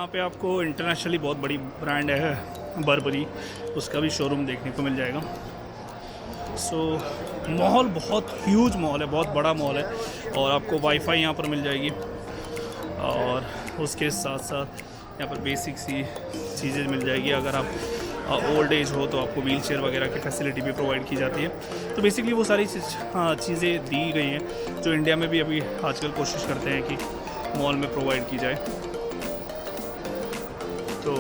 यहाँ पे आपको इंटरनेशनली बहुत बड़ी ब्रांड है बर्बरी, उसका भी शोरूम देखने को मिल जाएगा। सो मॉल बहुत ह्यूज मॉल है, बहुत बड़ा मॉल है और आपको वाईफाई यहाँ पर मिल जाएगी और उसके साथ साथ यहाँ पर बेसिक सी चीज़ें मिल जाएगी। अगर आप ओल्ड एज हो तो आपको व्हील चेयर वगैरह की फैसिलिटी भी प्रोवाइड की जाती है। तो बेसिकली वो सारी चीज़ें दी गई हैं जो इंडिया में भी अभी आजकल कोशिश करते हैं कि मॉल में प्रोवाइड की जाए। तो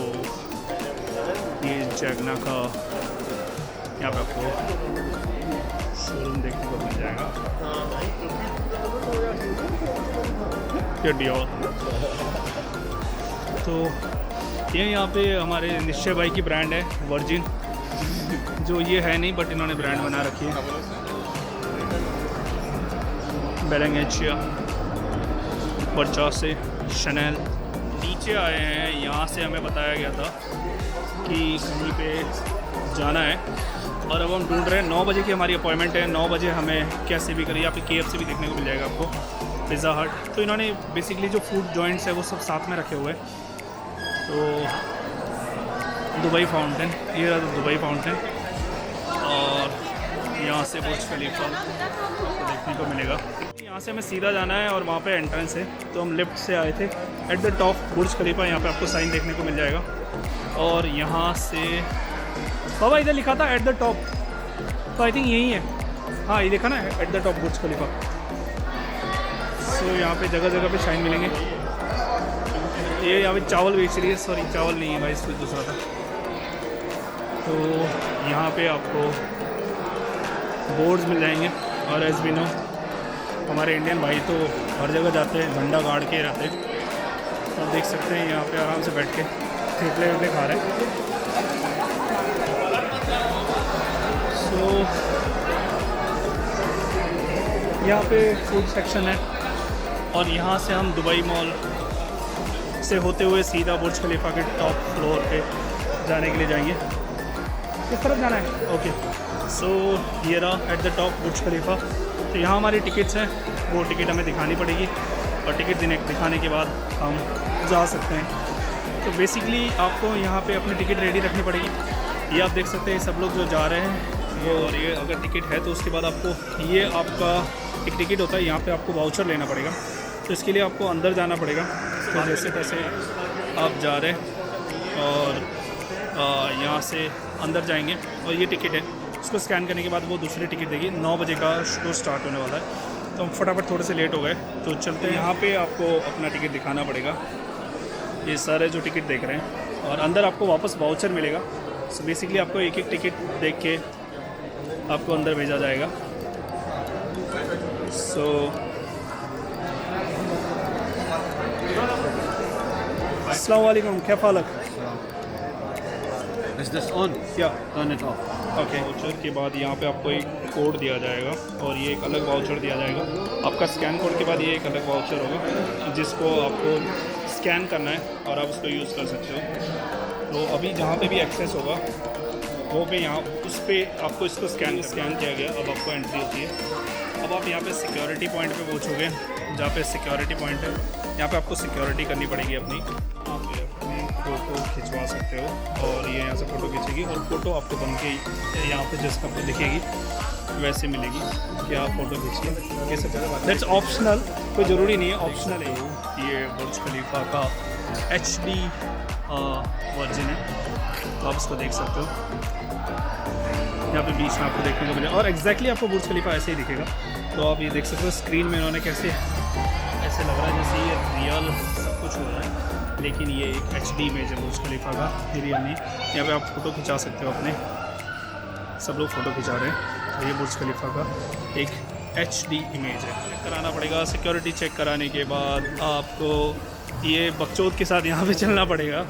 ये जैगना का यहाँ पे आपको शोरूम देखने को मिल जाएगा। ये डियोर, तो ये यहाँ पे हमारे निश्चय भाई की ब्रांड है वर्जिन, जो ये है नहीं बट इन्होंने ब्रांड बना रखी है। बेलेंगेचिया, वर्चासे, शनेल। नीचे आए हैं, यहाँ से हमें बताया गया था कि कहीं पे जाना है और अब हम ढूंढ रहे हैं। 9 बजे की हमारी अपॉइंटमेंट है, 9 बजे हमें कैसे भी करिए। यहाँ पे KFC भी देखने को मिल जाएगा आपको, पिज़्ज़ा हट। तो इन्होंने बेसिकली जो फूड जॉइंट्स है वो सब साथ में रखे हुए हैं। तो दुबई फाउंटेन, ये रहा दुबई फाउंटेन और यहाँ से बुर्ज खलीफा देखने को मिलेगा। यहाँ से हमें सीधा जाना है और वहाँ पे एंट्रेंस है, तो हम लेफ़्ट से आए थे। एट द टॉप बुर्ज खलीफा, यहाँ पे आपको साइन देखने को मिल जाएगा। और यहाँ से बाबा इधर लिखा था एट द टॉप, तो आई थिंक यही है। हाँ ये देखा ना, एट द टॉप बुर्ज खलीफा। सो यहाँ पे जगह जगह पे साइन मिलेंगे। ये यहाँ पे चावल बेच रही है, सॉरी चावल नहीं है भाई, इसमें दूसरा था। तो यहाँ पे आपको बोर्ड्स मिल जाएंगे और एस बी नो हमारे इंडियन भाई तो हर जगह जाते हैं, झंडा गाड़ के रहते हैं। आप देख सकते हैं यहाँ पे आराम से बैठ के थेपले वेपले खा रहे हैं। सो यहाँ पे फूड सेक्शन है और यहाँ से हम दुबई मॉल से होते हुए सीधा बुर्ज खलीफा के टॉप फ्लोर पे जाने के लिए जाएंगे। किस तरफ जाना है? ओके, सो ये रहा एट द टॉप बुर्ज खलीफा। तो यहाँ हमारी टिकट्स हैं, वो टिकट हमें दिखानी पड़ेगी और टिकट दिखाने के बाद हम जा सकते हैं। तो बेसिकली आपको यहाँ पे अपनी टिकट रेडी रखनी पड़ेगी। ये आप देख सकते हैं सब लोग जो जा रहे हैं वो, और ये अगर टिकट है तो उसके बाद आपको ये आपका एक टिकट होता है, यहाँ पे आपको वाउचर लेना पड़ेगा। तो इसके लिए आपको अंदर जाना पड़ेगा। तो जैसे तैसे आप जा रहे हैं और यहाँ से अंदर जाएंगे और ये टिकट है, उसको स्कैन करने के बाद वो दूसरी टिकट देगी। 9 बजे का शो स्टार्ट होने वाला है, तो हम फटाफट थोड़े से लेट हो गए तो चलते हैं। यहाँ पे आपको अपना टिकट दिखाना पड़ेगा, ये सारे जो टिकट देख रहे हैं, और अंदर आपको वापस वाउचर मिलेगा। सो बेसिकली आपको एक एक टिकट देख के आपको अंदर भेजा जाएगा। सो अस्सलाम वालेकुम, क्या फालक? Is this on? क्या Turn it off. Okay. Voucher के बाद यहाँ पे आपको एक कोड दिया जाएगा और ये एक अलग वाउचर दिया जाएगा। आपका स्कैन कोड के बाद ये एक अलग वाउचर होगा जिसको आपको स्कैन करना है और आप उसको यूज़ कर सकते हो। तो अभी जहाँ पे भी एक्सेस होगा वो पे यहाँ उस पर आपको इसको स्कैन किया गया। अब आपको एंट्री होती है। अब आप यहाँ पे सिक्योरिटी पॉइंट पे पहुँचोगे, जहाँ पे सिक्योरिटी पॉइंट है यहाँ पे आपको सिक्योरिटी करनी पड़ेगी अपनी। आप अपनी फ़ोटो खिंचवा सकते हो और ये यहाँ से फ़ोटो खींचेगी और फ़ोटो आपको बन के यहाँ पे जिस आपको दिखेगी वैसे मिलेगी कि आप फ़ोटो खींचिए। ये सब दैट्स ऑप्शनल, कोई ज़रूरी नहीं है, ऑप्शनल है। ये बुर्ज खलीफा का HD वर्जन है, तो आप इसको देख सकते हो। यहाँ पे बीच में आपको देखने को मिलेगा और एग्जैक्टली आपको बुर्ज खलीफा ऐसे ही दिखेगा। तो आप ये देख सकते हो स्क्रीन में इन्होंने कैसे ऐसे लग रहा है जैसे ये रियल सब कुछ हो रहा है, लेकिन ये एक HD इमेज है बुर्ज खलीफा का, ये रियल नहीं। यहाँ पे आप फ़ोटो खिंचा सकते हो अपने, सब लोग फ़ोटो खिंचा रहे हैं। तो ये बुर्ज खलीफा का एक HD इमेज है। चेक कराना पड़ेगा। सिक्योरिटी चेक कराने के बाद आपको ये बकचोद के साथ यहाँ पे चलना पड़ेगा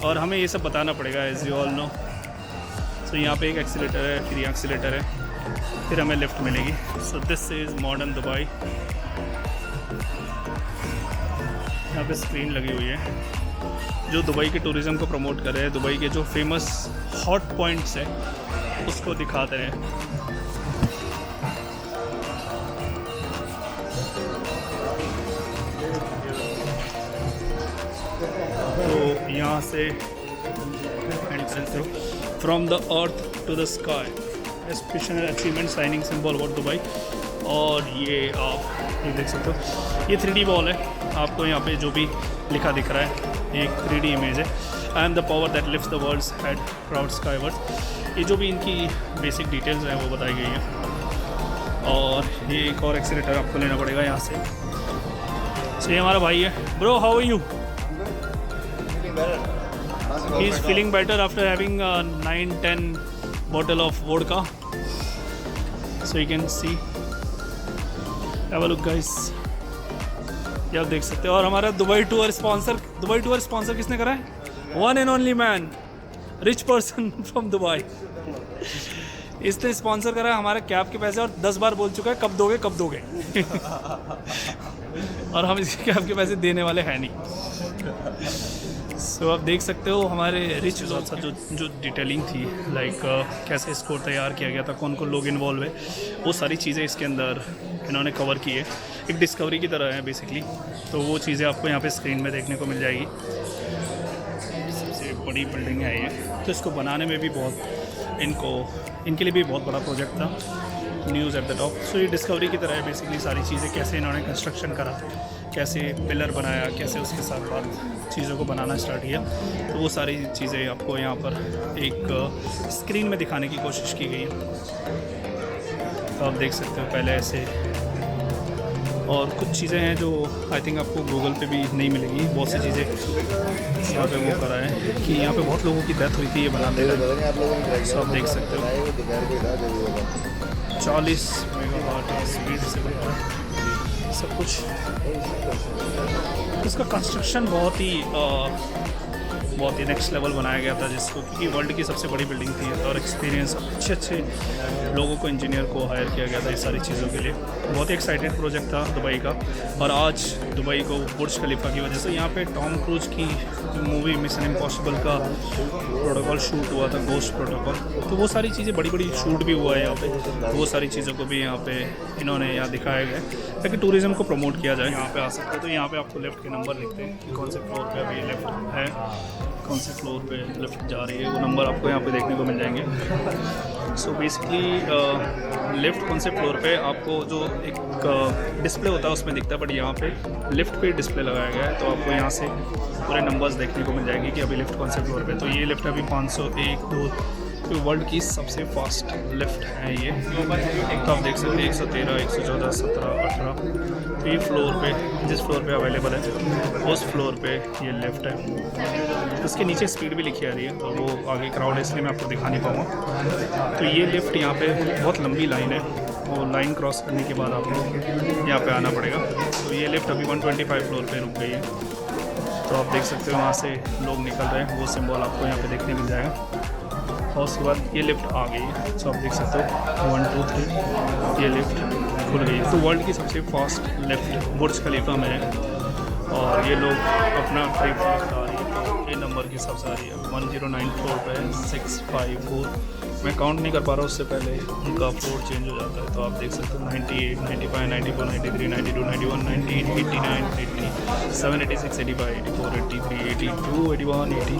और हमें ये सब बताना पड़ेगा एज यू ऑल नो। सो यहाँ पे एक एक्सीलेटर है, फिर यहाँ एक्सीलेटर है, फिर हमें लिफ्ट मिलेगी। So this is modern Dubai. यहाँ पे स्क्रीन लगी हुई है जो दुबई के टूरिज़्म को प्रमोट कर रहे हैं। दुबई के जो फेमस हॉट पॉइंट्स हैं उसको दिखाते हैं। तो यहाँ से एंट्रेंस हो from the earth to the sky special achievement shining symbol of Dubai. और ये आप ये देख सकते हो, ये 3D वॉल है। आपको यहाँ पे जो भी लिखा दिख रहा है एक 3D इमेज है। I am the power that lifts the world's head proud skywards. ये जो भी इनकी बेसिक डिटेल्स हैं वो बताई गई हैं। और ये एक और एक्सीलेटर आपको लेना पड़ेगा यहाँ से। तो ये हमारा भाई है। Bro how are you? He is feeling better after having 9-10 bottle of vodka, so you can see, have a look guys। ये आप देख सकते हो। और हमारा दुबई टूर स्पॉन्सर किसने करा है? One and only man, rich person from Dubai. इसने स्पॉन्सर करा है हमारे कैब के पैसे, और 10 बार बोल चुका है कब दोगे कब दोगे। और हम इसके कैब के पैसे देने वाले हैं नहीं। सो आप देख सकते हो हमारे रिच साथ जो डिटेलिंग थी, लाइक कैसे स्कोर तैयार किया गया था, कौन कौन लोग इन्वॉल्व है, वो सारी चीज़ें इसके अंदर इन्होंने कवर की है। एक डिस्कवरी की तरह है बेसिकली। तो वो चीज़ें आपको यहाँ पे स्क्रीन में देखने को मिल जाएगी। सबसे बड़ी बिल्डिंग है ये, तो इसको बनाने में भी बहुत इनके लिए भी बहुत बड़ा प्रोजेक्ट था। News at the top. So ये डिस्कवरी की तरह है बेसिकली सारी चीज़ें, कैसे इन्होंने कंस्ट्रक्शन करा, कैसे पिलर बनाया, कैसे उसके साथ बाद चीज़ों को बनाना स्टार्ट किया। तो वो सारी चीज़ें आपको यहाँ पर एक स्क्रीन में दिखाने की कोशिश की गई है। तो आप देख सकते हो पहले ऐसे। और कुछ चीज़ें हैं जो आई थिंक आपको गूगल पे भी नहीं मिलेगी। बहुत सी चीज़ें यहाँ पे वो करा है कि यहाँ पे बहुत लोगों की डेथ हुई थी ये बनाते हैं। सो आप देख सकते हो 40 मेगावाट स्पीड से बना है सब कुछ। इसका कंस्ट्रक्शन बहुत ही नेक्स्ट लेवल बनाया गया था, जिसको क्योंकि वर्ल्ड की सबसे बड़ी बिल्डिंग थी और एक्सपीरियंस अच्छे लोगों को, इंजीनियर को हायर किया गया था इस सारी चीज़ों के लिए। बहुत ही एक्साइटेड प्रोजेक्ट था दुबई का। और आज दुबई को बुर्ज खलीफा की वजह से यहाँ पे टॉम क्रूज की मूवी मिशन इम्पॉसिबल का प्रोटोकॉल शूट हुआ था, गोस्ट प्रोटोकॉल। तो वो सारी चीज़ें बड़ी शूट भी हुआ है यहाँ पे। तो वो सारी चीज़ों को भी यहाँ पे इन्होंने यहाँ दिखाया गया ताकि टूरिज़्म को प्रमोट किया जाए। यहाँ पे आ सकते हैं। तो यहाँ पे आपको लेफ़्ट के नंबर लिखते हैं कि कौन से फ्लोर पे अभी लिफ्ट है, कौन से फ्लोर पे लिफ्ट जा रही है, वो नंबर आपको यहाँ पे देखने को मिल जाएंगे। सो बेसिकली लिफ्ट कौन से फ्लोर पे आपको जो एक डिस्प्ले होता है उसमें दिखता है, बट यहाँ पे लिफ्ट पे डिस्प्ले लगाया गया है। तो आपको यहाँ से पूरे नंबर्स देखने को मिल जाएंगे कि अभी लिफ्ट कौन से फ्लोर पे। तो ये लिफ्ट अभी 501, 2 तो वर्ल्ड की सबसे फास्ट लिफ्ट है ये। तो आप देख सकते हैं 113, 114, 17, 18। तो ये फ्लोर पे, जिस फ्लोर पे अवेलेबल है उस फ्लोर पे ये लिफ्ट है। उसके नीचे स्पीड भी लिखी आ रही है, तो वो आगे क्राउड है इसलिए मैं आपको दिखा नहीं पाऊँगा। तो ये लिफ्ट यहाँ पे बहुत लंबी लाइन है, वो लाइन क्रॉस करने के बाद आपको यहाँ पे आना पड़ेगा। तो ये लिफ्ट अभी 125 फ्लोर पे रुक गई है। तो आप देख सकते हो वहाँ से लोग निकल रहे हैं, वो सिंबल आपको यहाँ पे देखने मिल जाएगा। और उसके बाद ये लिफ्ट आ गई है। सो आप देख सकते हो 1 2 3 ये लिफ्ट खुल गई है। तो वर्ल्ड की सबसे फास्ट लिफ्ट बुर्ज खलीफा में है। और ये लोग अपना ट्रिप आ रही है। तो ये नंबर के हिसाब से आ रही है 109 फ्लोर पे 654। मैं काउंट नहीं कर पा रहा, उससे पहले उनका फ्लोर चेंज हो जाता है। तो आप देख सकते हो 98, 95, 94, 93, 92, 91, 98, 89, 87, 86, 85, 84, 83, 82, 81, 80।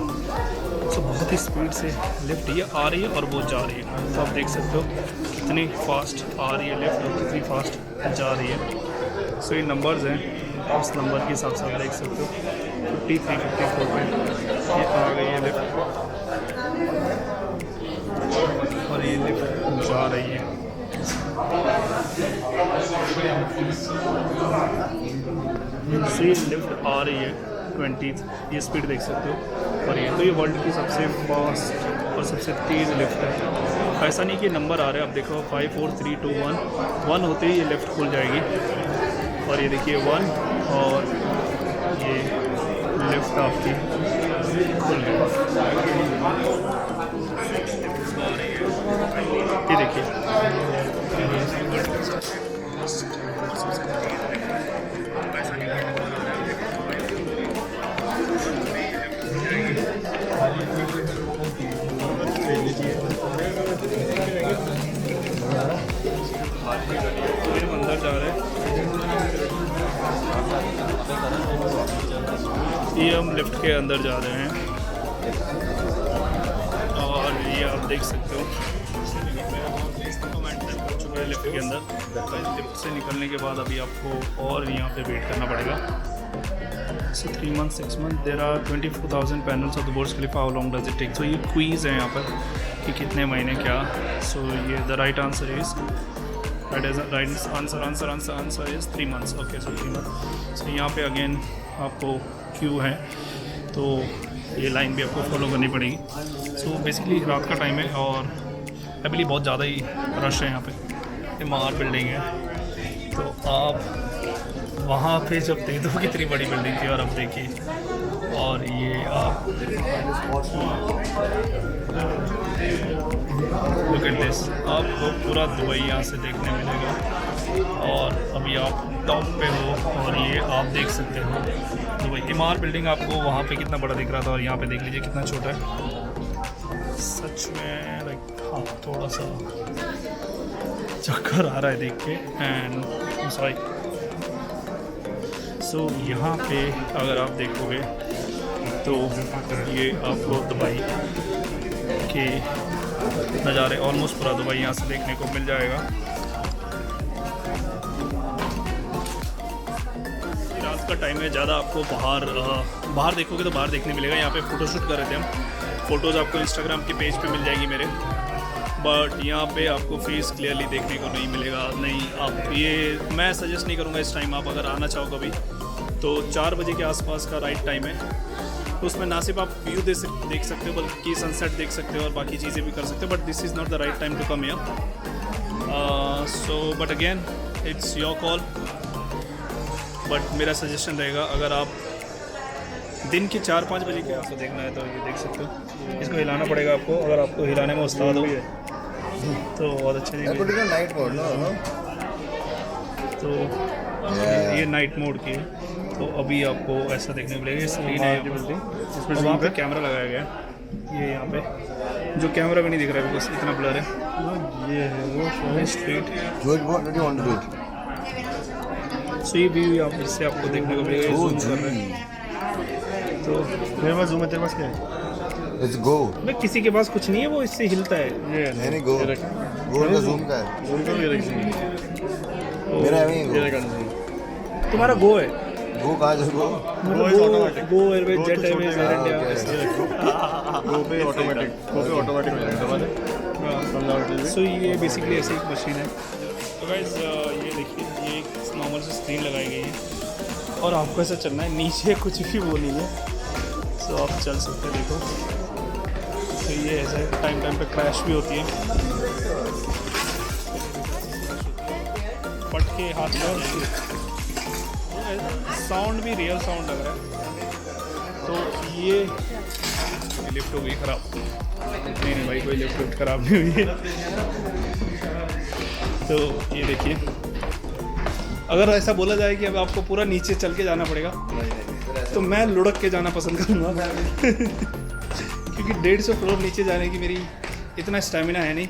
तो बहुत ही स्पीड से लिफ्ट ये आ रही है और वो जा रही है। तो आप देख सकते हो कितनी फास्ट आ रही है लिफ्ट और कितनी फास्ट जा रही है। सो ये नंबर्स हैं, उस नंबर के हिसाब से आप देख सकते हो 53, 54 पे ये आ गई है लिफ्ट और ये लिफ्ट जा रही है। सो ये लिफ्ट आ रही है 20, ये स्पीड देख सकते हो। और ये तो ये वर्ल्ड की सबसे फास्ट और सबसे तेज़ लिफ्ट है। ऐसा नहीं कि नंबर आ रहे हैं, आप देखो 5 4 3 2 1 होते ही ये लिफ्ट खुल जाएगी। और ये देखिए 1 और ये लिफ्ट आपकी खुल गई। ये देखिए अंदर जा रहे हैं। ये हम लिफ्ट के अंदर जा रहे हैं और ये आप देख सकते हो लिफ्ट के अंदर। लिफ्ट से निकलने के बाद अभी आपको और यहाँ पे वेट करना पड़ेगा। So 3 months, 6 months, there are 24,000 panels of the Burj Khalifa. How long does it take? So ये क्वीज़ है यहाँ पर कि कितने महीने क्या। So ये the right answer is answer is 3 months. Okay, so 3 months. So यहाँ पे again आपको क्यू है तो ये लाइन भी आपको फॉलो करनी पड़ेगी। So basically रात का टाइम है और अभी बहुत ज़्यादा ही रश है यहाँ पे। ये महार बिल्डिंग है तो आप वहाँ पे जब थे तो कितनी बड़ी बिल्डिंग थी और अब देखिए। और ये आप लुक एट दिस, आपको पूरा दुबई यहाँ से देखने मिलेगा। और अभी आप टॉप पे हो और ये आप देख सकते हो दुबई। इमार बिल्डिंग आपको वहाँ पे कितना बड़ा दिख रहा था और यहाँ पे देख लीजिए कितना छोटा है। सच में लाइक हाँ थोड़ा सा चक्कर आ रहा है देख के। And sorry. सो यहाँ पे अगर आप देखोगे तो ये आपको दुबई के नज़ारे ऑलमोस्ट पूरा दुबई यहाँ से देखने को मिल जाएगा। रात का टाइम है, ज़्यादा आपको बाहर देखोगे तो बाहर देखने मिलेगा। यहाँ पे फ़ोटोशूट कर रहे थे हम, फ़ोटोज़ आपको इंस्टाग्राम के पेज पे मिल जाएगी मेरे। बट यहाँ पे आपको फेस क्लियरली देखने को नहीं मिलेगा। नहीं, आप ये मैं सजेस्ट नहीं करूँगा इस टाइम। आप अगर आना चाहो कभी तो 4 बजे के आसपास का राइट टाइम है। तो उसमें ना सिर्फ आप व्यू देख सकते हो बल्कि सनसेट देख सकते हो और बाकी चीज़ें भी कर सकते हो। But this is not the right time to come here. So but again it's your call. But मेरा सजेशन रहेगा अगर आप दिन के 4-5 बजे के आपको देखना है तो ये देख सकते हो। इसको हिलाना पड़ेगा आपको, अगर आपको हिलाने में उस्ताद हो तो बहुत अच्छे नहीं। तो ये नाइट मोड की है तो अभी आपको ऐसा देखने को मिलेगा। स्क्रीन है इसमें, वहाँ पे कैमरा लगाया गया है। ये यहाँ पे जो कैमरा भी नहीं दिख रहा है बिकॉज इतना ब्लर है। ये है वो स्ट्रीट। सो ये व्यू आप इससे आपको देखने को मिलेगा। जूम कर रहे हैं तो मेरे पास जूम है, तेरे पास क्या है? Let's go. मैं किसी के पास कुछ नहीं है, वो इससे हिलता है। ये नहीं गो का जूम का है। जूम का भी रख मेरा है नहीं तुम्हारा गो है। गो कहाँ है? Go Airways, Jet Airways, Air India. Go पे ऑटोमेटिक हो जाएगा। सो ये बेसिकली ऐसी एक मशीन है। तो गाइस ये देखिए, ये एक नॉर्मल सी स्क्रीन लगाई गई है और आपको ऐसा चलना है। नीचे कुछ भी वो नहीं है, सो आप चल सकते हैं। देखो तो ये ऐसा टाइम पे क्रैश भी होती है। पट के हाथ में साउंड भी रियल साउंड लग रहा है। तो ये लिफ्ट हो गई ख़राब। नहीं भाई, कोई लिफ्ट ख़राब नहीं हुई है। तो ये देखिए, अगर ऐसा बोला जाए कि अब आपको पूरा नीचे चल के जाना पड़ेगा तो मैं लुढ़क के जाना पसंद करूँगा क्योंकि 150 फ्लोर नीचे जाने की मेरी इतना स्टैमिना है नहीं।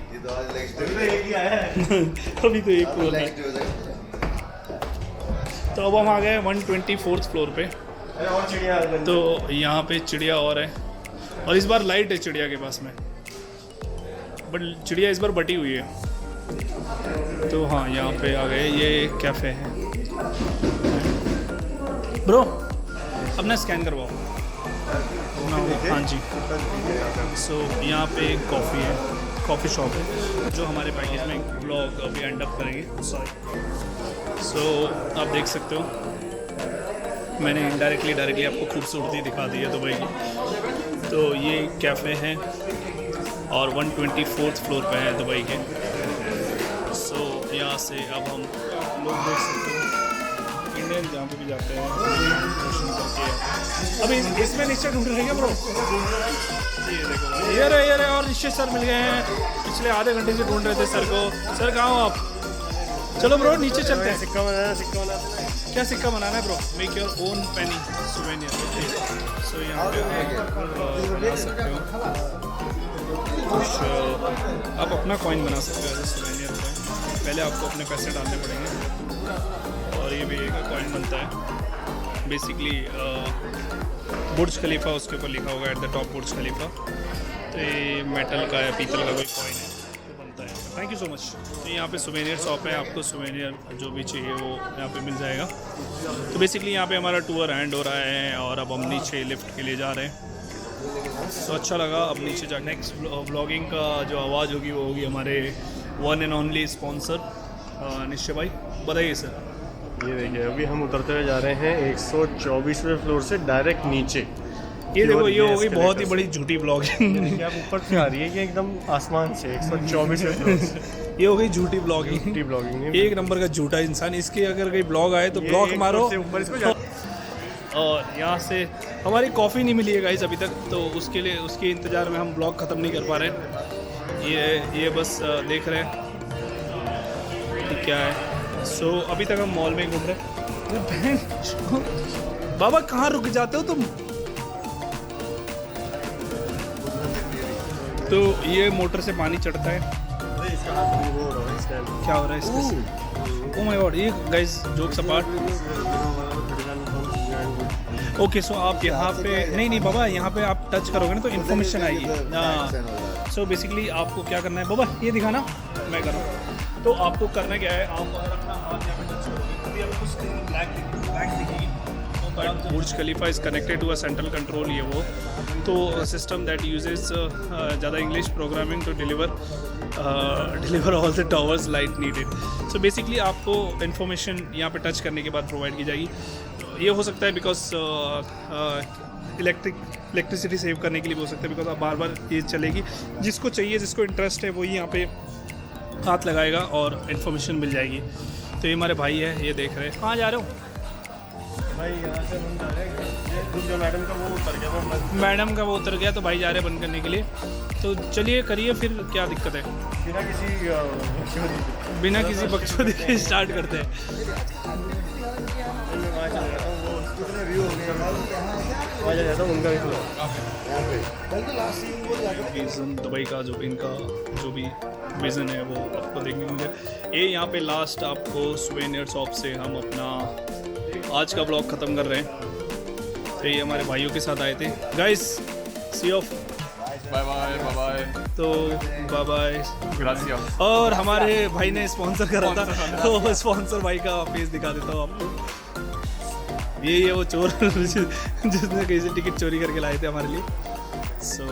अभी तो एक फ्लोर है। तो अब हम आ गए 124th फ्लोर पे। तो यहाँ पे चिड़िया और है और इस बार लाइट है चिड़िया के पास में, बट चिड़िया इस बार बटी हुई है। तो हाँ, यहाँ पे आ गए। ये कैफ़े है। ब्रो अपना स्कैन करवाओ ना। हाँ जी। सो यहाँ पे एक कॉफ़ी है, कॉफ़ी शॉप है जो हमारे पैकेज में ब्लॉग अभी एंड अप करेंगे। सॉरी। सो आप देख सकते हो मैंने डायरेक्टली आपको खूबसूरती दिखा दी है दुबई की। तो ये कैफ़े है और 124th फ्लोर पे है दुबई के। सो यहाँ से अब हम लोग देख सकते हैं इंडियन जहाँ पे भी जाते हैं दर्शन करके। अभी इसमें नीचे ढूंढ रहे हैं ब्रो। ये देखो, ये रहे और नीचे सर मिल गए हैं। पिछले आधे घंटे से ढूंढ रहे थे सर को। सर कहाँ हो आप? चलो ब्रो नीचे चलते हैं। सिक्का बनाना है। क्या सिक्का बनाना है bro? Make your own penny souvenir. So यहाँ पे बना सकते हो कुछ, आप अपना कॉइन बना सकते हो एज ए सुवेनियर कॉइन। पहले आपको अपने पैसे डालने पड़ेंगे और ये भी एक कॉइन बनता है। बेसिकली बुर्ज खलीफा उसके ऊपर लिखा होगा एट द टॉप बुर्ज खलीफा। तो ये मेटल का है, पीतल का कोई कॉइन है तो बनता है। Thank you so much. तो यहाँ पे सुवेनियर शॉप है, आपको सुवेनियर जो भी चाहिए वो यहाँ पे मिल जाएगा। तो बेसिकली यहाँ पे हमारा टूर एंड हो रहा है और अब हम नीचे लिफ्ट के लिए जा रहे हैं। तो अच्छा लगा। अब नीचे जा नेक्स्ट व्लॉगिंग का जो आवाज़ होगी वो होगी हमारे वन एंड ओनली स्पॉन्सर निश्चय भाई, बताइए सर। ये देखिए अभी हम उतरते हुए जा रहे हैं 124वें फ्लोर से डायरेक्ट नीचे। ये देखो ये हो गई बहुत ही बड़ी झूठी ब्लॉगिंग। देखिए आप ऊपर से आ रही है कि एकदम आसमान से 124वें फ्लोर से। ये हो गई झूठी ब्लॉगिंग। झूठी ब्लॉगिंग एक नंबर का झूठा इंसान। इसके अगर कोई ब्लॉग आए तो ब्लॉग मारो। ऊपर इसको और यहाँ से हमारी कॉफ़ी नहीं मिली है गाइस अभी तक, तो उसके लिए उसके इंतज़ार में हम ब्लॉग ख़त्म नहीं कर पा रहे। ये बस देख रहे हैं कि क्या है। सो अभी तक हम मॉल में घूम रहे हैं। बाबा कहाँ रुक जाते हो तुम? तो ये मोटर से पानी चढ़ता है। क्या हो रहा है इसके? ओह माय गॉड, ये guys jokes apart. Okay so आप यहाँ पे नहीं बाबा, यहाँ पे आप टच करोगे ना तो इन्फॉर्मेशन आएगी। हाँ, सो बेसिकली आपको क्या करना है बाबा, ये दिखाना मैं कर रहा हूँ। तो आपको करना क्या है, आप अगर अपना हाथ यहाँ पे टच करोगे तभी आपको स्क्रीन ब्लैक दिखेगी। But Burj Khalifa is connected to a central control, ये वो तो सिस्टम दैट यूजेस ज़्यादा English programming to deliver all the towers light needed. So basically आपको इन्फॉर्मेशन यहाँ पे टच करने के बाद प्रोवाइड की जाएगी। ये हो सकता है बिकॉज इलेक्ट्रिसिटी सेव करने के लिए भी हो सकता है, बिकॉज आप बार बार ये चलेगी। जिसको चाहिए, जिसको इंटरेस्ट है, वही यहाँ पे हाथ लगाएगा और इन्फॉर्मेशन मिल जाएगी। तो ये हमारे भाई है, ये देख रहे हैं। कहाँ जा रहे हो भाई? यहाँ से हम जा रहे हैं, जो मैडम का वो उतर गया तो मैडम का वो उतर गया तो भाई जा रहे हैं बंद करने के लिए। तो चलिए करिए फिर, क्या दिक्कत है। बिना किसी बकचोदी के स्टार्ट करते हैं। दुबई का जो भी इनका जो भी विज़न है वो आपको देखने को मिले। ये यहाँ पे लास्ट आपको सुवेनियर शॉप से हम अपना आज का ब्लॉग ख़त्म कर रहे हैं। तो ये हमारे भाइयों के साथ आए थे। Guys see off, bye bye bye bye. तो बाय बाय, ग्रासिया। और हमारे भाई ने स्पॉन्सर करा था तो स्पॉन्सर भाई का फेस दिखा देता हूँ आपको। ये वो चोर जिसने कहीं से टिकट चोरी करके लाए थे हमारे लिए। सो